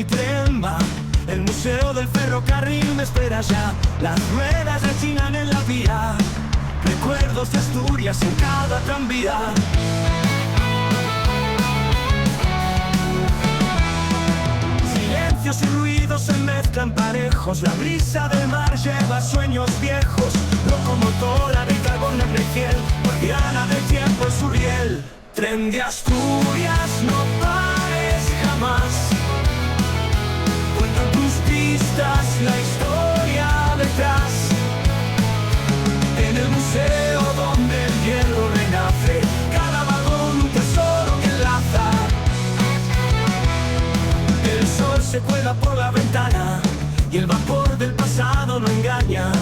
mi tren va. El Museo del Ferrocarril me espera ya. Las ruedas rechinan en la vía. Recuerdos de Asturias en cada tranvía. Silencios y ruidos se mezclan parejos. La brisa del mar lleva sueños viejos. Locomotora de carbón negra y fiel, guardiana del tiempo en su riel. Tren de Asturias, no pares jamás. Cuentan tus pistas la historia detrás. En el museo donde el hierro renace, cada vagón un tesoro que enlaza. El sol se cuela por la ventana y el vapor del pasado no engaña.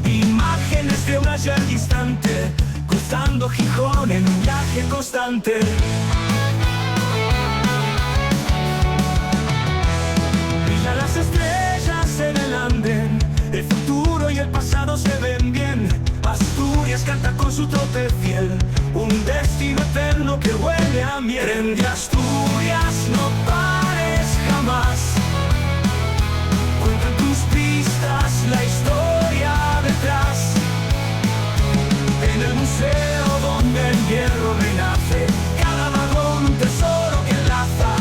Imágenes de un ayer distante, cruzando Gijón en un viaje constante. Brillan las estrellas en el andén, el futuro y el pasado se ven bien. Asturias canta con su trote fiel, un destino eterno que huele a miel. Tren de Asturias, no pares jamás. Cuentan tus pistas la historia detrás. En el museo donde el hierro renace, cada vagón un tesoro que enlaza.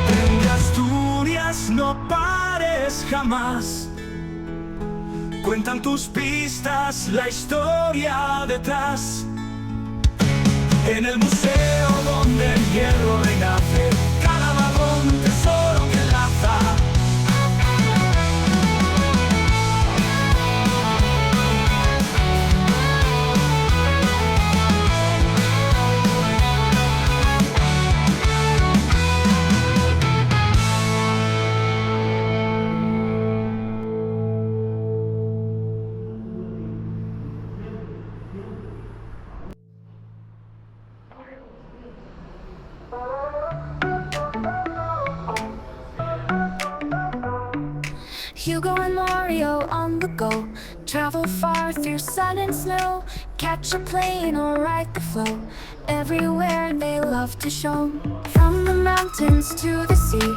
Tren de Asturias, no pares jamás. Cuentan tus pistas la historia detrás. En el museo donde el hierro renace, cada vagón un tesoro que enlaza. Hugo and Mario on the go, travel far through sun and snow, catch a plane or ride the flow. Everywhere they love to show, from the mountains to the sea,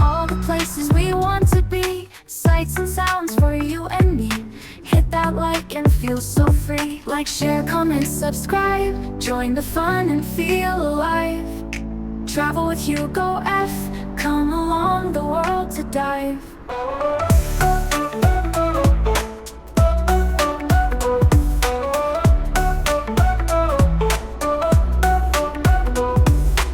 all the places we want to be. Sights and sounds for you and me. Hit that like and feel so free. Like, share, comment, subscribe, join the fun and feel alive. Travel with Hugo F, come along the world to dive.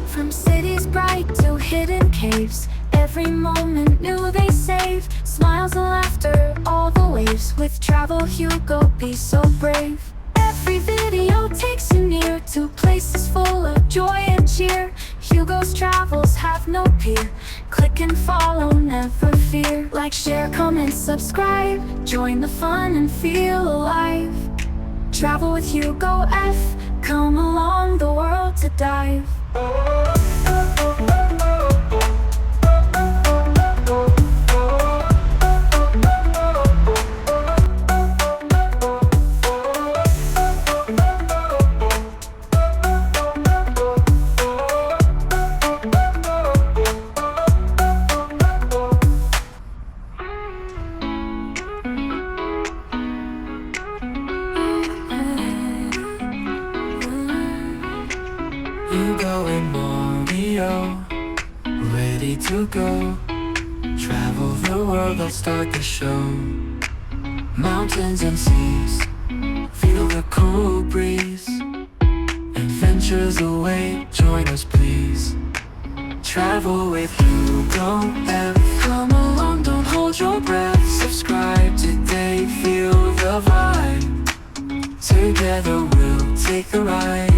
From cities bright to hidden caves, every moment new they save. Smiles and laughter, all the waves. With Travel Hugo, be so brave. Every video takes you near to places full of joy and cheer. Hugo's travels have no peer. Click and follow, never fear. Like, share, comment, subscribe, join the fun and feel alive. Travel with Hugo F, come along the world to dive. Hugo and Mario, ready to go. Travel the world, I'll start the show. Mountains and seas, feel the cool breeze. Adventures away, join us please. Travel with Hugo F, come along, don't hold your breath. Subscribe today, feel the vibe. Together we'll take a ride.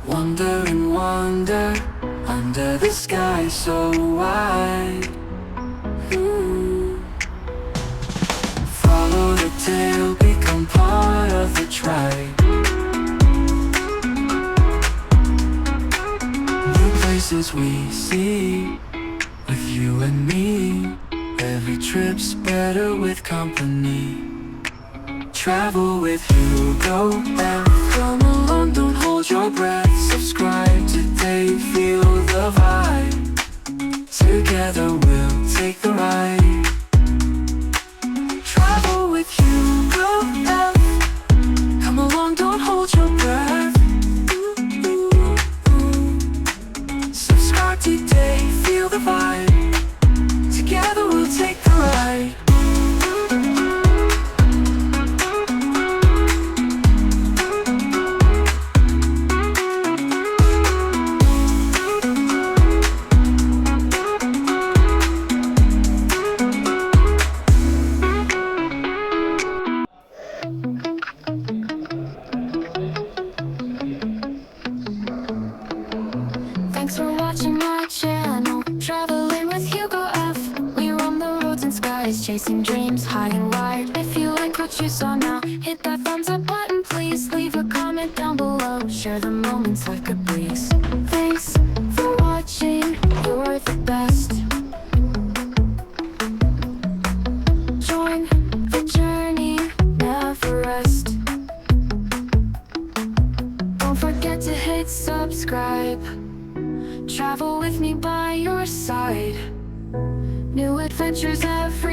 Wonder and wonder, under the sky so wide. Follow the tail, become part of the tribe. New places we see, with you and me. Every trip's better with company. Travel with HugoF. Come along, don't hold your breath. Subscribe today, feel the vibe. Together we'll take the ride. Travel with HugoF. Come along, don't hold your breath. Subscribe today, feel the vibe. Together we'll take the ride. Thanks for watching my channel, traveling with HugoF. We roam the roads and skies, chasing dreams high and wide. If you like what you saw now, hit that thumbs up button, please. Leave a comment down below, share the moments like a breeze. Thanks for watching, you're the best. Join the journey, never rest. Don't forget to hit subscribe. Travel with me by your side. New adventures every